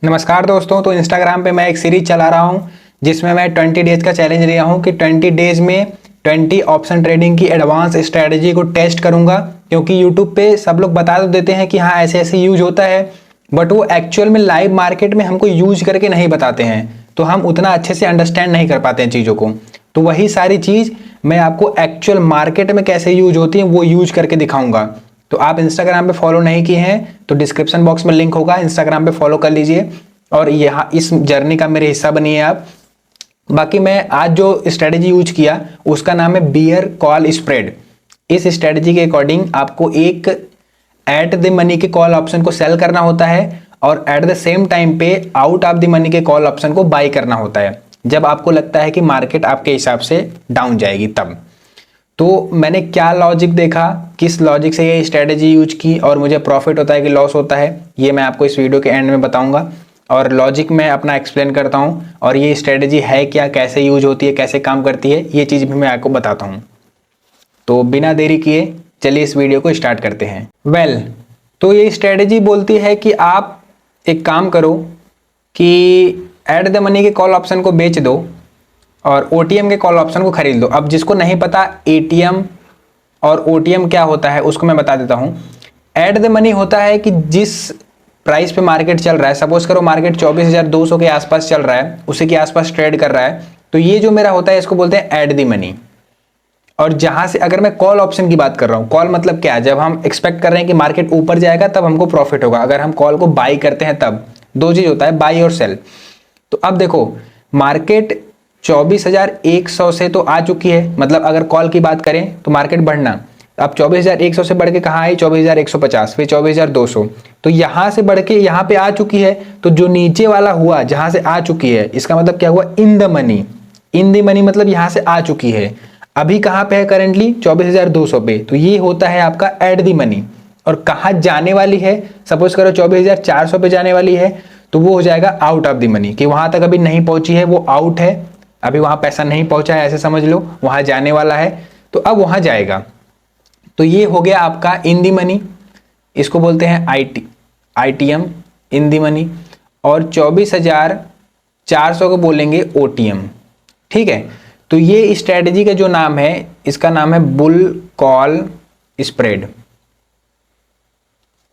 नमस्कार दोस्तों। तो इंस्टाग्राम पे मैं एक सीरीज चला रहा हूं जिसमें मैं 20 डेज का चैलेंज लिया हूं कि 20 डेज में 20 ऑप्शन ट्रेडिंग की एडवांस स्ट्रेटजी को टेस्ट करूंगा। क्योंकि यूट्यूब पे सब लोग बता तो देते हैं कि हाँ ऐसे ऐसे यूज होता है, बट वो एक्चुअल में लाइव मार्केट में हमको यूज करके नहीं बताते हैं, तो हम उतना अच्छे से अंडरस्टैंड नहीं कर पाते हैं चीज़ों को। तो वही सारी चीज़ मैं आपको एक्चुअल मार्केट में कैसे यूज होती है वो यूज करके दिखाऊंगा। तो आप इंस्टाग्राम पे फॉलो नहीं किए हैं तो डिस्क्रिप्शन बॉक्स में लिंक होगा, इंस्टाग्राम पे फॉलो कर लीजिए और यहाँ इस जर्नी का मेरे हिस्सा बनिए आप। बाकी मैं आज जो स्ट्रेटजी यूज किया उसका नाम है बियर कॉल स्प्रेड। इस स्ट्रेटजी के अकॉर्डिंग आपको एक एट द मनी के कॉल ऑप्शन को सेल करना होता है और एट द सेम टाइम पे आउट ऑफ द मनी के कॉल ऑप्शन को बाई करना होता है जब आपको लगता है कि मार्केट आपके हिसाब से डाउन जाएगी तब। तो मैंने क्या लॉजिक देखा, किस लॉजिक से ये स्ट्रेटजी यूज की और मुझे प्रॉफिट होता है कि लॉस होता है, ये मैं आपको इस वीडियो के एंड में बताऊंगा। और लॉजिक मैं अपना एक्सप्लेन करता हूँ और ये स्ट्रेटजी है क्या, कैसे यूज होती है, कैसे काम करती है, ये चीज़ भी मैं आपको बताता हूँ। तो बिना देरी किए चलिए इस वीडियो को स्टार्ट करते हैं। तो ये स्ट्रेटजी बोलती है कि आप एक काम करो कि एट द मनी के कॉल ऑप्शन को बेच दो और ओटीएम के कॉल ऑप्शन को खरीद लो। अब जिसको नहीं पता एटीएम और ओटीएम क्या होता है उसको मैं बता देता हूँ। एट द मनी होता है कि जिस प्राइस पे मार्केट चल रहा है, सपोज करो मार्केट 24,200 के आसपास चल रहा है, उसी के आसपास ट्रेड कर रहा है, तो ये जो मेरा होता है इसको बोलते हैं एट द मनी। और जहां से अगर मैं कॉल ऑप्शन की बात कर रहा हूं, कॉल मतलब क्या है, जब हम एक्सपेक्ट कर रहे हैं कि मार्केट ऊपर जाएगा तब हमको प्रॉफिट होगा, अगर हम कॉल को बाई करते हैं तब। दो चीज होता है, बाई और सेल। तो अब देखो मार्केट 24,100 से तो आ चुकी है, मतलब अगर कॉल की बात करें तो मार्केट बढ़ना, अब 24,100 से बढ़ के कहाँ आई, 24,150, फिर 24,200, तो यहां से बढ़ के यहाँ पे आ चुकी है। तो जो नीचे वाला हुआ जहां से आ चुकी है, इसका मतलब क्या हुआ, इन the money. In the money मतलब यहां से आ चुकी है। अभी कहां पे है करेंटली, 24,200 पे, तो ये होता है आपका एट द मनी। और कहां जाने वाली है, सपोज करो 24,400 पे जाने वाली है, तो वो हो जाएगा आउट ऑफ द मनी, कि वहां तक अभी नहीं पहुंची है, वो आउट है, अभी वहां पैसा नहीं पहुंचा है, ऐसे समझ लो, वहां जाने वाला है, तो अब वहां जाएगा। तो ये हो गया आपका इन दी मनी, इसको बोलते हैं आईटीएम, इन दी मनी। और 24,400 को बोलेंगे ओटीएम। ठीक है, तो ये स्ट्रेटजी का जो नाम है, इसका नाम है बुल कॉल स्प्रेड।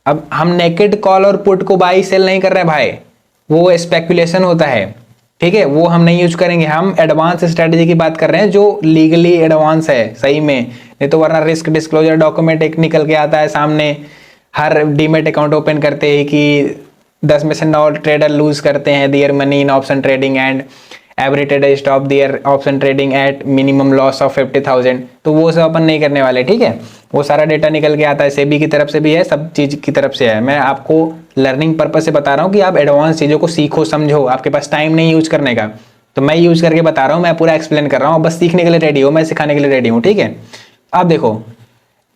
अब हम नेकेड कॉल और पुट को बाई सेल नहीं कर रहे हैं भाई, वो स्पेकुलेशन होता है। ठीक है, वो हम नहीं यूज करेंगे। हम एडवांस स्ट्रेटजी की बात कर रहे हैं जो लीगली एडवांस है सही में, नहीं तो वरना रिस्क डिस्क्लोजर डॉक्यूमेंट एक निकल के आता है सामने हर डीमेट अकाउंट ओपन करते ही कि 10 में से 9 ट्रेडर लूज करते हैं their money in option trading and every trader stop their option trading at minimum loss of 50,000। तो वो सब अपन नहीं करने वाले। ठीक है, वो सारा डेटा निकल के आता है, सेबी की तरफ से भी है, सब चीज की तरफ से है। मैं आपको लर्निंग पर्पज से बता रहा हूँ कि आप एडवांस चीजों को सीखो, समझो। आपके पास टाइम नहीं यूज करने का, तो मैं यूज करके बता रहा हूँ, मैं पूरा एक्सप्लेन कर रहा हूँ, बस सीखने के लिए रेडी हो, मैं सिखाने के लिए रेडी हूँ। ठीक है, अब देखो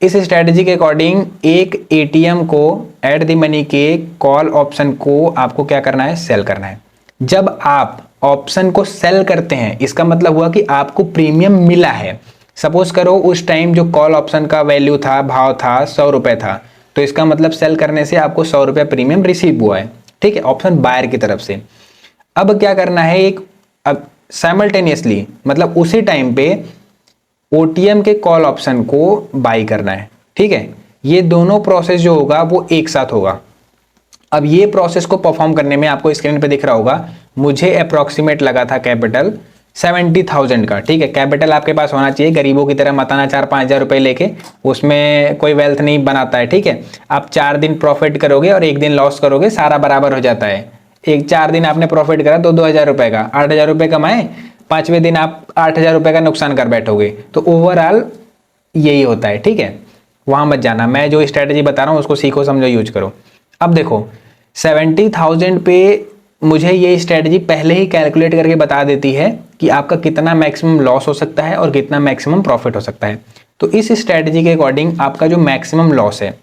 इस स्ट्रेटजी के अकॉर्डिंग एक एटीएम को एट द मनी के कॉल ऑप्शन को आपको क्या करना है, सेल करना है। जब आप ऑप्शन को सेल करते हैं इसका मतलब हुआ कि आपको प्रीमियम मिला है। सपोज करो उस टाइम जो कॉल ऑप्शन का वैल्यू था, भाव था 100 रुपए था, तो इसका मतलब सेल करने से आपको 100 रुपये प्रीमियम रिसीव हुआ है। ठीक है, ऑप्शन बायर की तरफ से। अब क्या करना है, एक अब साइमल्टेनियसली मतलब उसी टाइम पे ओटीएम के कॉल ऑप्शन को बाई करना है। ठीक है, ये दोनों प्रोसेस जो होगा वो एक साथ होगा। अब ये प्रोसेस को परफॉर्म करने में आपको स्क्रीन पे दिख रहा होगा, मुझे अप्रोक्सीमेट लगा था कैपिटल 70,000 का। ठीक है, कैपिटल आपके पास होना चाहिए, गरीबों की तरह मत आना 4-5 हज़ार रुपए लेके, उसमें कोई वेल्थ नहीं बनाता है। ठीक है, आप 4 दिन प्रॉफिट करोगे और 1 दिन लॉस करोगे, सारा बराबर हो जाता है। 4 दिन आपने प्रॉफिट करा तो 2,000 रुपए का, 8,000 रुपए कमाए, 5वें दिन आप 8,000 रुपए का नुकसान कर बैठोगे। तो ओवरऑल यही होता है। ठीक है, वहां मत जाना, मैं जो स्ट्रेटेजी बता रहा हूँ उसको सीखो, समझो, यूज करो। अब देखो 70,000 पे मुझे ये स्ट्रेटजी पहले ही कैलकुलेट करके बता देती है कि आपका कितना मैक्सिमम लॉस हो सकता है और कितना मैक्सिमम प्रॉफिट हो सकता है। तो इस स्ट्रेटजी के अकॉर्डिंग आपका जो मैक्सिमम लॉस है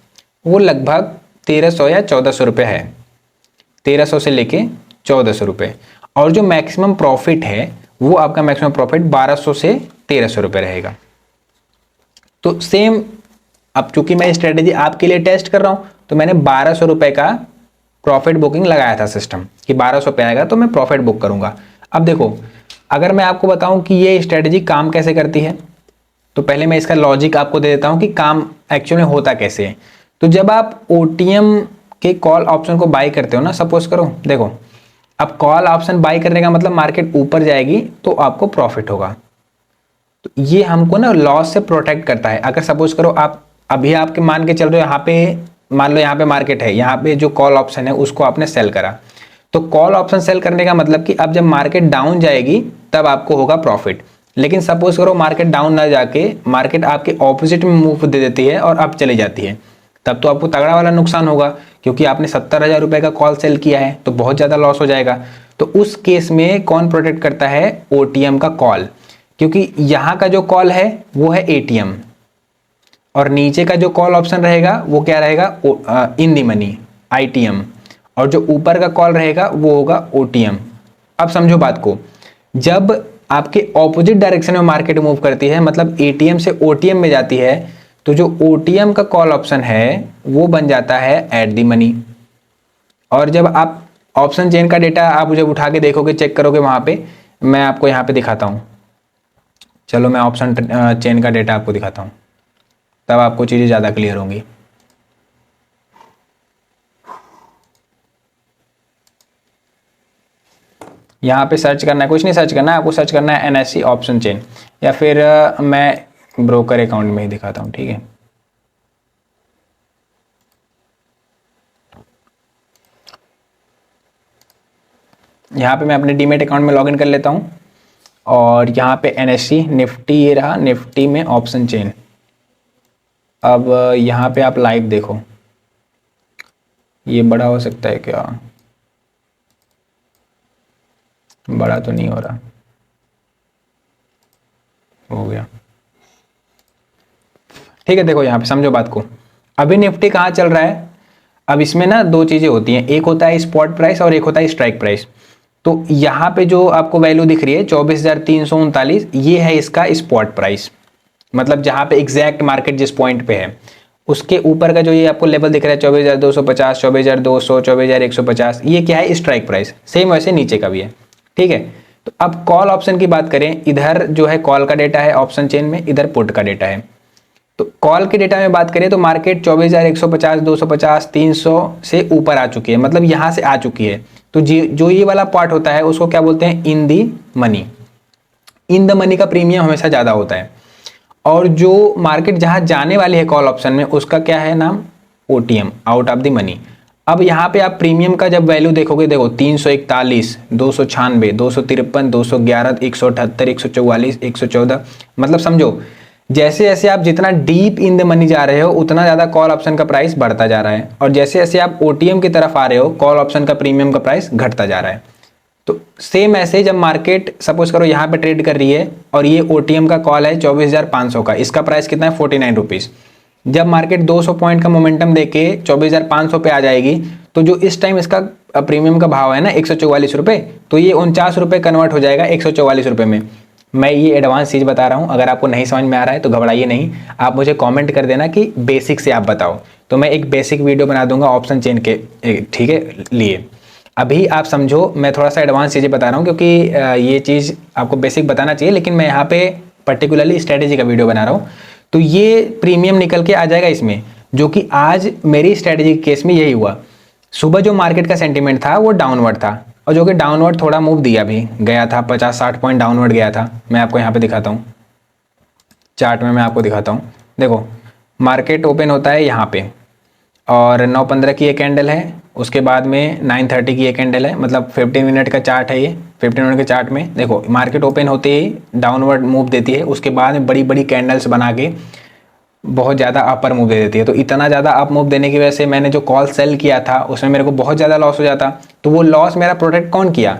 वो लगभग 1,300 या 1,400 रुपये है, 1,300 से लेके 1,400 रुपये। और जो मैक्सिमम प्रॉफिट है वो आपका मैक्सिमम प्रॉफिट 1,200 से 1,300 रुपये रहेगा। तो सेम, अब चूंकि मैं स्ट्रेटजी आपके लिए टेस्ट कर रहा हूं तो मैंने 1,200 रुपये का प्रॉफिट बुकिंग लगाया था सिस्टम कि 1200 पे आएगा तो मैं प्रॉफिट बुक करूंगा। अब देखो, अगर मैं आपको बताऊं कि ये स्ट्रेटजी काम कैसे करती है, तो पहले मैं इसका लॉजिक आपको दे देता हूं कि काम एक्चुअली में होता कैसे है। तो जब आप ओटीएम के कॉल ऑप्शन को बाई करते हो ना, सपोज करो, देखो अब कॉल ऑप्शन बाई करने का मतलब मार्केट ऊपर जाएगी तो आपको प्रॉफिट होगा। तो ये हमको ना लॉस से प्रोटेक्ट करता है। अगर सपोज करो आप अभी आपके मान के चल रहे हो, यहाँ पे मान लो यहाँ पे मार्केट है, यहाँ पे जो कॉल ऑप्शन है उसको आपने सेल करा, तो कॉल ऑप्शन सेल करने का मतलब कि अब जब मार्केट डाउन जाएगी तब आपको होगा प्रॉफिट। लेकिन सपोज करो मार्केट डाउन ना जाके मार्केट आपके ऑपोजिट में मूव दे देती है और अब चली जाती है, तब तो आपको तगड़ा वाला नुकसान होगा, क्योंकि आपने 70,000 रुपए का कॉल सेल किया है तो बहुत ज़्यादा लॉस हो जाएगा। तो उस केस में कौन प्रोटेक्ट करता है? ओटीएम का कॉल, क्योंकि यहाँ का जो कॉल है वो है एटीएम और नीचे का जो कॉल ऑप्शन रहेगा वो क्या रहेगा? इन दी मनी, आईटीएम, और जो ऊपर का कॉल रहेगा वो होगा ओटीएम। अब समझो बात को, जब आपके ऑपोजिट डायरेक्शन में मार्केट मूव करती है, मतलब एटीएम से ओटीएम में जाती है, तो जो ओटीएम का कॉल ऑप्शन है वो बन जाता है एट दी मनी। और जब आप ऑप्शन चेन का डेटा आप जब उठा के देखोगे, चेक करोगे, वहां पे मैं आपको यहाँ पे दिखाता हूँ, चलो मैं ऑप्शन चेन का डेटा आपको दिखाता हूँ, तब आपको चीज़ें ज़्यादा क्लियर होंगी। यहाँ पे सर्च करना है, कुछ नहीं सर्च करना है आपको, सर्च करना है एनएससी ऑप्शन चेन, या फिर मैं ब्रोकर अकाउंट में ही दिखाता हूँ, ठीक है। यहाँ पे मैं अपने डीमेट अकाउंट में लॉगिन कर लेता हूँ और यहाँ पे एनएससी निफ्टी, ये रहा निफ्टी में ऑप्शन चेन। अब यहाँ पे आप लाइव देखो, ये बड़ा हो सकता है क्या? बड़ा तो नहीं हो रहा, हो गया, ठीक है। देखो यहाँ पे समझो बात को, अभी निफ्टी कहाँ चल रहा है? अब इसमें ना दो चीजें होती हैं, एक होता है स्पॉट प्राइस और एक होता है स्ट्राइक प्राइस। तो यहाँ पे जो आपको वैल्यू दिख रही है 24,339, ये है इसका स्पॉट प्राइस, मतलब जहाँ पे एग्जैक्ट मार्केट जिस पॉइंट पे है उसके ऊपर का जो ये आपको लेवल दिख रहा है 24,250, 24,200, 24,150, ये क्या है? Strike price. सेम वैसे नीचे का भी है, ठीक है। तो अब कॉल ऑप्शन की बात करें, इधर जो है कॉल का डेटा है ऑप्शन चेन में, इधर पुट का डेटा है। तो कॉल के डेटा में बात करें तो मार्केट 24,150, 250, 300 से ऊपर आ चुकी है, मतलब यहाँ से आ चुकी है। तो जो ये वाला पार्ट होता है उसको क्या बोलते हैं? In the money. In the money का प्रीमियम हमेशा ज़्यादा होता है, और जो मार्केट जहाँ जाने वाली है कॉल ऑप्शन में उसका क्या है नाम? OTM, out of the money. अब यहाँ पे आप प्रीमियम का जब वैल्यू देखोगे, देखो 341, 296, 253, 211, 178, 144, 114, मतलब समझो जैसे जैसे आप जितना डीप इन द मनी जा रहे हो उतना ज़्यादा कॉल ऑप्शन का प्राइस बढ़ता जा रहा है, और जैसे जैसे आप ओटीएम की तरफ आ रहे हो कॉल ऑप्शन का प्रीमियम का प्राइस घटता जा रहा है। तो सेम ऐसे जब मार्केट सपोज करो यहाँ पे ट्रेड कर रही है और ये ओटीएम का कॉल है 24,500 का, इसका प्राइस कितना है? 49 रुपीज़। जब मार्केट 200 पॉइंट का मोमेंटम देके 24,500 पे आ जाएगी, तो जो इस टाइम इसका प्रीमियम का भाव है ना 144 रुपये, तो ये 49 रुपये कन्वर्ट हो जाएगा 144 रुपये में। मैं ये एडवांस चीज़ बता रहा हूँ, अगर आपको नहीं समझ में आ रहा है तो घबराइए नहीं, आप मुझे कमेंट कर देना कि बेसिक से आप बताओ, तो मैं एक बेसिक वीडियो बना दूंगा ऑप्शन चेन के, ठीक है, लिए। अभी आप समझो, मैं थोड़ा सा एडवांस चीज़ें बता रहा हूँ क्योंकि ये चीज़ आपको बेसिक बताना चाहिए, लेकिन मैं यहाँ पे पर्टिकुलरली स्ट्रेटेजी का वीडियो बना रहा हूँ। तो ये प्रीमियम निकल के आ जाएगा इसमें, जो कि आज मेरी स्ट्रेटेजी के केस में यही हुआ। सुबह जो मार्केट का सेंटीमेंट था वो डाउनवर्ड था, और जो कि डाउनवर्ड थोड़ा मूव दिया भी गया था, 50-60 पॉइंट डाउनवर्ड गया था। मैं आपको यहाँ पे दिखाता हूँ, चार्ट में मैं आपको दिखाता हूँ। देखो मार्केट ओपन होता है यहाँ पे, और 9:15 की एक कैंडल है, उसके बाद में 9:30 की एक कैंडल है, मतलब 15 मिनट का चार्ट है ये। 15 मिनट के चार्ट में देखो मार्केट ओपन होते ही डाउनवर्ड मूव देती है, उसके बाद में बड़ी बड़ी कैंडल्स बना के बहुत ज़्यादा अपर मूव दे देती है। तो इतना ज़्यादा अप मूव देने की वजह से मैंने जो कॉल सेल किया था उसमें मेरे को बहुत ज़्यादा लॉस हो जाता। तो वो लॉस मेरा प्रोटेक्ट कौन किया?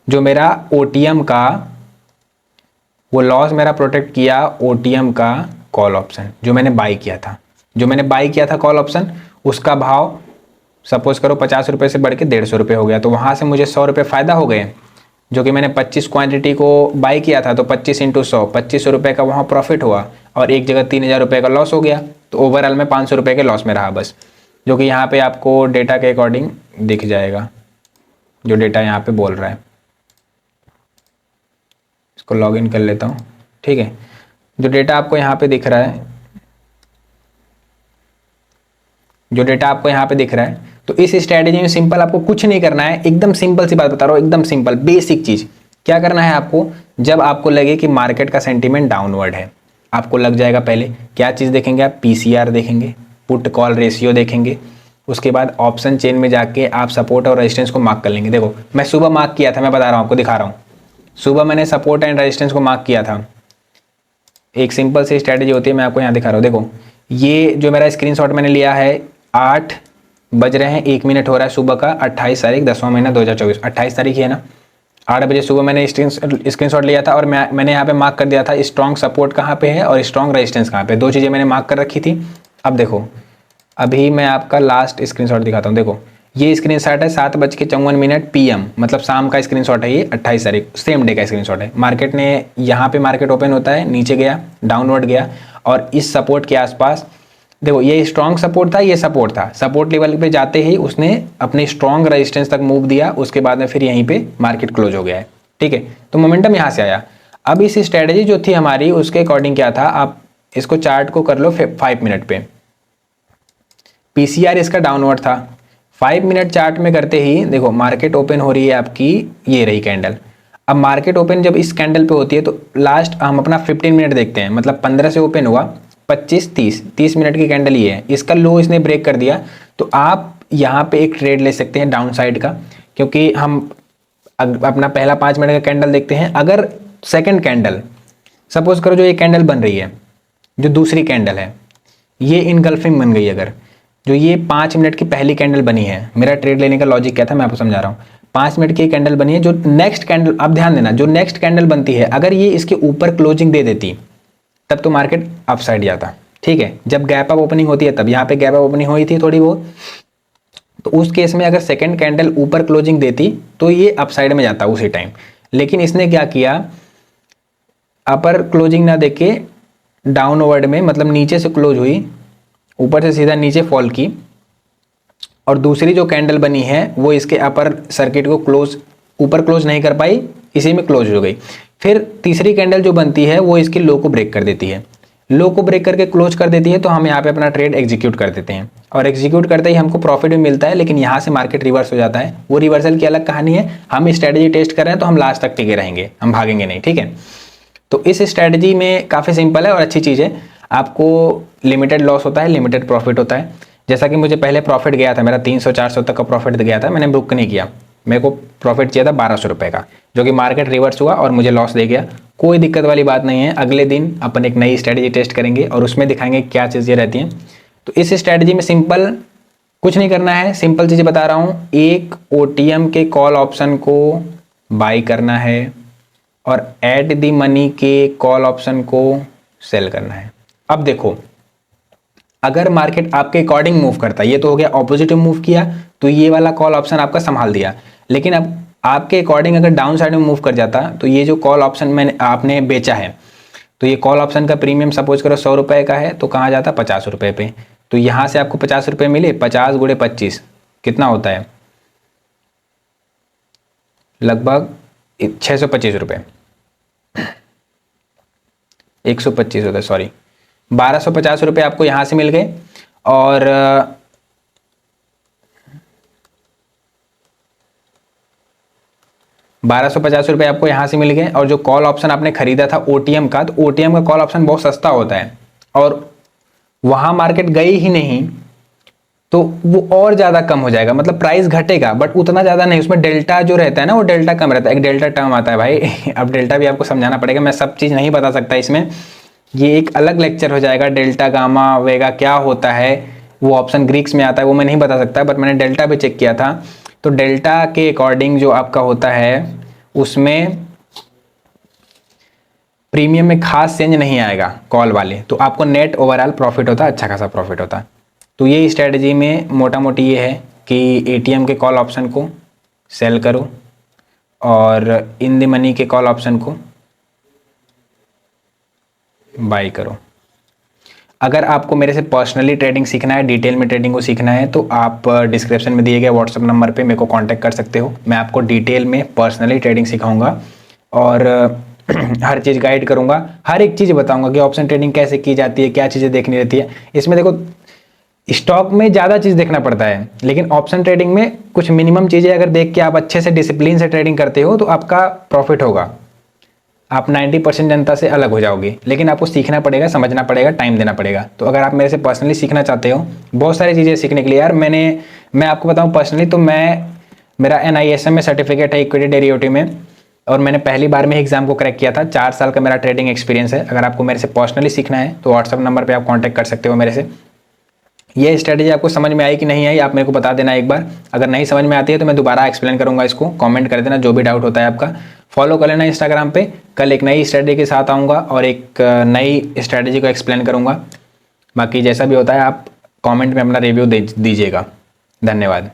जो मेरा ओटीएम का, वो लॉस मेरा प्रोटेक्ट किया ओटीएम का कॉल ऑप्शन, जो मैंने बाई किया था। जो मैंने बाई किया था कॉल ऑप्शन, उसका भाव सपोज करो 50 रुपये से बढ़ के 150 रुपये हो गया, तो वहाँ से मुझे 100 रुपये फ़ायदा हो गए। जो कि मैंने 25 क्वांटिटी को बाई किया था, तो 25 × 100, 2500 रुपये का वहाँ प्रॉफिट हुआ, और एक जगह 3,000 रुपये का लॉस हो गया। तो ओवरऑल में 500 रुपये के लॉस में रहा बस। जो कि यहाँ पे आपको डेटा के अकॉर्डिंग दिख जाएगा, जो डेटा यहाँ पे बोल रहा है। इसको लॉगिन कर लेता हूँ, ठीक है। जो डेटा आपको यहाँ पे दिख रहा है, जो डेटा आपको यहाँ पे दिख रहा है, तो इस स्ट्रैटेजी में सिंपल आपको कुछ नहीं करना है, एकदम सिंपल सी बात बता रहा हूँ, एकदम सिंपल बेसिक चीज। क्या करना है आपको, जब आपको लगे कि मार्केट का सेंटीमेंट डाउनवर्ड है, आपको लग जाएगा, पहले क्या चीज देखेंगे आप, पीसीआर देखेंगे, पुट कॉल रेशियो देखेंगे, उसके बाद ऑप्शन चेन में जाके आप सपोर्ट और रेजिस्टेंस को मार्क कर लेंगे। देखो मैं सुबह मार्क किया था, मैं बता रहा हूँ आपको, दिखा रहा हूँ, सुबह मैंने सपोर्ट एंड रेजिस्टेंस को मार्क किया था। एक सिंपल सी स्ट्रैटेजी होती है, मैं आपको यहाँ दिखा रहा हूँ। देखो ये जो मेरा स्क्रीनशॉट मैंने लिया है, 8 बज रहे हैं 1 मिनट हो रहा है सुबह का, 28 तारीख 10वां महीना 2024, 28 तारीख है ना, 8 बजे सुबह मैंने स्क्रीनशॉट लिया था और मैंने यहाँ पे मार्क कर दिया था स्ट्रॉन्ग सपोर्ट कहाँ पे है और स्ट्रॉन्ग रेजिस्टेंस कहाँ पे, दो चीज़ें मैंने मार्क कर रखी थी। अब देखो अभी मैं आपका लास्ट स्क्रीनशॉट दिखाता हूँ। देखो ये स्क्रीनशॉट है 7:54 PM, मतलब शाम का स्क्रीनशॉट है ये, 28 तारीख सेम डे का स्क्रीनशॉट है। मार्केट ने यहाँ पे मार्केट ओपन होता है, नीचे गया, डाउनवर्ड गया और इस सपोर्ट के आसपास, देखो ये स्ट्रॉन्ग सपोर्ट था, ये सपोर्ट था, सपोर्ट लेवल पे जाते ही उसने अपने स्ट्रॉन्ग रेजिस्टेंस तक मूव दिया, उसके बाद में फिर यहीं पे मार्केट क्लोज हो गया है, ठीक है। तो मोमेंटम यहाँ से आया। अब इस स्ट्रेटजी जो थी हमारी, उसके अकॉर्डिंग क्या था, आप इसको चार्ट को कर लो 5 मिनट पे, पीसीआर इसका डाउनवर्ड था। 5 मिनट चार्ट में करते ही देखो मार्केट ओपन हो रही है आपकी, ये रही कैंडल। अब मार्केट ओपन जब इस कैंडल पे होती है तो लास्ट हम अपना 15 मिनट देखते हैं, मतलब 15 से ओपन हुआ, 25, 30 मिनट की कैंडल ये है, इसका लो इसने ब्रेक कर दिया। तो आप यहाँ पे एक ट्रेड ले सकते हैं डाउन साइड का, क्योंकि हम अपना पहला 5 मिनट का कैंडल देखते हैं। अगर सेकंड कैंडल, सपोज करो जो ये कैंडल बन रही है, जो दूसरी कैंडल है, ये इनगल्फिंग बन गई, अगर जो ये 5 मिनट की पहली कैंडल बनी है, मेरा ट्रेड लेने का लॉजिक क्या था मैं आपको समझा रहा हूँ। 5 मिनट की कैंडल बनी है, जो नेक्स्ट कैंडल, आप ध्यान देना, जो नेक्स्ट कैंडल बनती है अगर ये इसके ऊपर क्लोजिंग दे देती तब तो मार्केट अप साइड जाता, ठीक है। जब गैप अप ओपनिंग होती है तब यहाँ पे गैप अप ओपनिंग हुई थी थोड़ी बहुत, तो उस केस में अगर सेकंड कैंडल ऊपर क्लोजिंग देती तो ये अप साइड में जाता उसी टाइम। लेकिन इसने क्या किया, अपर क्लोजिंग ना देके डाउनवर्ड में, मतलब नीचे से क्लोज हुई, ऊपर से सीधा नीचे फॉल की, और दूसरी जो कैंडल बनी है वो इसके अपर सर्किट को क्लोज, ऊपर क्लोज नहीं कर पाई, इसी में क्लोज हो गई। फिर तीसरी कैंडल जो बनती है वो इसकी लो को ब्रेक कर देती है, लो को ब्रेक करके क्लोज कर देती है, तो हम यहाँ पे अपना ट्रेड एग्जीक्यूट कर देते हैं, और एग्जीक्यूट करते ही हमको प्रॉफिट भी मिलता है। लेकिन यहाँ से मार्केट रिवर्स हो जाता है, वो रिवर्सल की अलग कहानी है। हम स्ट्रेटजी टेस्ट कर रहे हैं तो हम लास्ट तक टिके रहेंगे, हम भागेंगे नहीं, ठीक है। तो इस स्ट्रेटजी में काफ़ी सिंपल है और अच्छी चीज़ है, आपको लिमिटेड लॉस होता है, लिमिटेड प्रॉफिट होता है। जैसा कि मुझे पहले प्रॉफिट गया था, मेरा 300-400 तक का प्रॉफिट गया था, मैंने बुक नहीं किया, मेरे को प्रॉफिट चाहिए था 1200 रुपये का, जो कि मार्केट रिवर्स हुआ और मुझे लॉस दे गया। कोई दिक्कत वाली बात नहीं है, अगले दिन अपन एक नई स्ट्रेटजी टेस्ट करेंगे और उसमें दिखाएंगे क्या चीज़ें रहती हैं। तो इस स्ट्रेटजी में सिंपल कुछ नहीं करना है, सिंपल चीज़ें बता रहा हूँ। एक ओटीएम के कॉल ऑप्शन को बाई करना है और एट द मनी के कॉल ऑप्शन को सेल करना है। अब देखो अगर मार्केट आपके अकॉर्डिंग मूव करता है, ये तो हो गया ऑपोजिट मूव किया, तो ये वाला कॉल ऑप्शन आपका संभाल दिया। लेकिन अब आपके अकॉर्डिंग अगर डाउन साइड में मूव कर जाता, तो ये जो कॉल ऑप्शन मैंने आपने बेचा है, तो ये कॉल ऑप्शन का प्रीमियम सपोज करो 100 रुपये का है, तो कहाँ जाता 50 रुपये पे। तो यहाँ से आपको 50 रुपये मिले, 50 × 25 कितना होता है, लगभग 625 रुपये, 125 होता है, सॉरी 1250 रुपये आपको यहाँ से मिल गए। और 1250 रुपये आपको यहाँ से मिल गए। और जो कॉल ऑप्शन आपने खरीदा था ओटीएम का, तो ओटीएम का कॉल ऑप्शन बहुत सस्ता होता है और वहाँ मार्केट गई ही नहीं, तो वो और ज़्यादा कम हो जाएगा, मतलब प्राइस घटेगा बट उतना ज़्यादा नहीं, उसमें डेल्टा जो रहता है ना, वो डेल्टा कम रहता है। एक डेल्टा टर्म आता है भाई अब डेल्टा भी आपको समझाना पड़ेगा, मैं सब चीज़ नहीं बता सकता इसमें, ये एक अलग लेक्चर हो जाएगा। डेल्टा गामा वेगा क्या होता है, वो ऑप्शन ग्रीक्स में आता है, वो मैं नहीं बता सकता, बट मैंने डेल्टा भी चेक किया था। तो डेल्टा के अकॉर्डिंग जो आपका होता है उसमें प्रीमियम में खास चेंज नहीं आएगा कॉल वाले, तो आपको नेट ओवरऑल प्रॉफिट होता है, अच्छा खासा प्रॉफिट होता है। तो ये स्ट्रेटजी में मोटा मोटी ये है कि एटीएम के कॉल ऑप्शन को सेल करो और इन द मनी के कॉल ऑप्शन को बाई करो। अगर आपको मेरे से पर्सनली ट्रेडिंग सीखना है, डिटेल में ट्रेडिंग को सीखना है, तो आप डिस्क्रिप्शन में दिए गए व्हाट्सअप नंबर पे मेरे को कांटेक्ट कर सकते हो। मैं आपको डिटेल में पर्सनली ट्रेडिंग सिखाऊंगा और हर चीज़ गाइड करूंगा, हर एक चीज़ बताऊंगा कि ऑप्शन ट्रेडिंग कैसे की जाती है, क्या चीज़ें देखनी रहती है। इसमें देखो स्टॉक में ज़्यादा चीज़ देखना पड़ता है, लेकिन ऑप्शन ट्रेडिंग में कुछ मिनिमम चीज़ें अगर देख के आप अच्छे से डिसिप्लिन से ट्रेडिंग करते हो तो आपका प्रॉफिट होगा। आप 90% जनता से अलग हो जाओगे, लेकिन आपको सीखना पड़ेगा, समझना पड़ेगा, टाइम देना पड़ेगा। तो अगर आप मेरे से पर्सनली सीखना चाहते हो, बहुत सारी चीज़ें सीखने के लिए यार, मैं आपको बताऊं पर्सनली तो मेरा NISM में सर्टिफिकेट है इक्विटी डेरिवेटिव में, और मैंने पहली बार में एग्जाम को क्रैक किया था। 4 साल का मेरा ट्रेडिंग एक्सपीरियंस है। अगर आपको मेरे से पर्सनली सीखना है तो व्हाट्सअप नंबर पर आप कॉन्टैक्ट कर सकते हो मेरे से। ये स्ट्रेटेजी आपको समझ में आई कि नहीं आई, आप मेरे को बता देना एक बार। अगर नहीं समझ में आती है तो मैं दोबारा एक्सप्लेन करूंगा इसको, कमेंट कर देना जो भी डाउट होता है आपका। फॉलो कर लेना इंस्टाग्राम पे। कल एक नई स्ट्रेटेजी के साथ आऊँगा और एक नई स्ट्रेटेजी को एक्सप्लेन करूँगा। बाकी जैसा भी होता है आप कमेंट में अपना रिव्यू दीजिएगा। धन्यवाद।